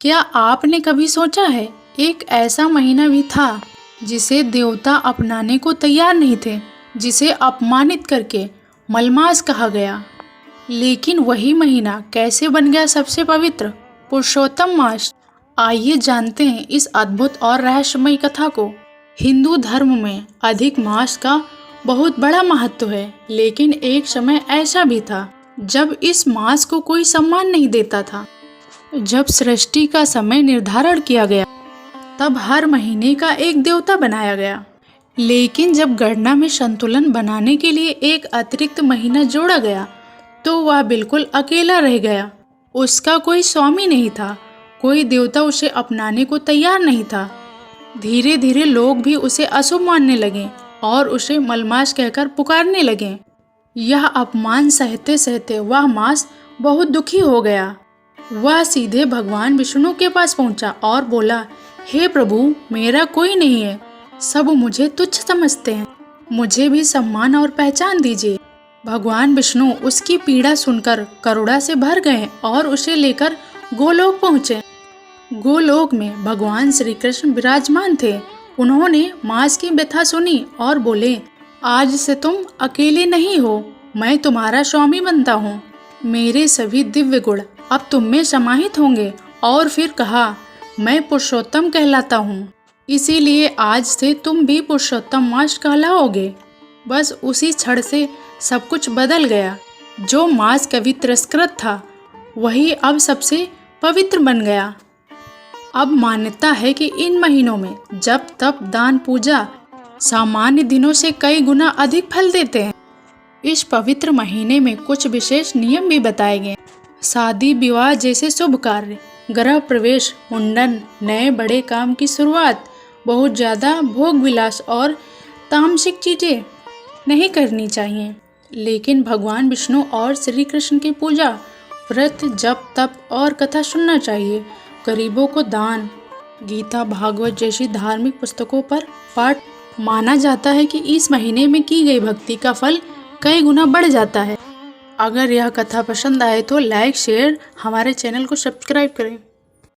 क्या आपने कभी सोचा है, एक ऐसा महीना भी था जिसे देवता अपनाने को तैयार नहीं थे, जिसे अपमानित करके मलमास कहा गया। लेकिन वही महीना कैसे बन गया सबसे पवित्र पुरुषोत्तम मास। आइए जानते हैं इस अद्भुत और रहस्यमयी कथा को। हिंदू धर्म में अधिक मास का बहुत बड़ा महत्व है, लेकिन एक समय ऐसा भी था जब इस मास को कोई सम्मान नहीं देता था। जब सृष्टि का समय निर्धारण किया गया, तब हर महीने का एक देवता बनाया गया। लेकिन जब गणना में संतुलन बनाने के लिए एक अतिरिक्त महीना जोड़ा गया, तो वह बिल्कुल अकेला रह गया। उसका कोई स्वामी नहीं था, कोई देवता उसे अपनाने को तैयार नहीं था। धीरे धीरे लोग भी उसे अशुभ मानने लगे और उसे मलमास कहकर पुकारने लगे। यह अपमान सहते सहते वह मास बहुत दुखी हो गया। वह सीधे भगवान विष्णु के पास पहुंचा और बोला, हे प्रभु, मेरा कोई नहीं है, सब मुझे तुच्छ समझते हैं, मुझे भी सम्मान और पहचान दीजिए। भगवान विष्णु उसकी पीड़ा सुनकर करुणा से भर गए और उसे लेकर गोलोक पहुँचे। गोलोक में भगवान श्री कृष्ण विराजमान थे। उन्होंने मास की व्यथा सुनी और बोले, आज से तुम अकेले नहीं हो, मैं तुम्हारा स्वामी बनता हूँ। मेरे सभी दिव्य गुण अब तुम में समाहित होंगे। और फिर कहा, मैं पुरुषोत्तम कहलाता हूँ, इसीलिए आज से तुम भी पुरुषोत्तम मास कहलाओगे। बस उसी क्षण से सब कुछ बदल गया। जो मास कभी तिरस्कृत था, वही अब सबसे पवित्र बन गया। अब मान्यता है कि इन महीनों में जप तप दान पूजा सामान्य दिनों से कई गुना अधिक फल देते हैं। इस पवित्र महीने में कुछ विशेष नियम भी बताए गए। शादी विवाह जैसे शुभ कार्य, गृह प्रवेश, मुंडन, नए बड़े काम की शुरुआत, बहुत ज़्यादा भोग विलास और तामसिक चीज़ें नहीं करनी चाहिए। लेकिन भगवान विष्णु और श्री कृष्ण की पूजा, व्रत, जप तप और कथा सुनना चाहिए। गरीबों को दान, गीता भागवत जैसी धार्मिक पुस्तकों पर पाठ। माना जाता है कि इस महीने में की गई भक्ति का फल कई गुना बढ़ जाता है। अगर यह कथा पसंद आए तो लाइक शेयर, हमारे चैनल को सब्सक्राइब करें।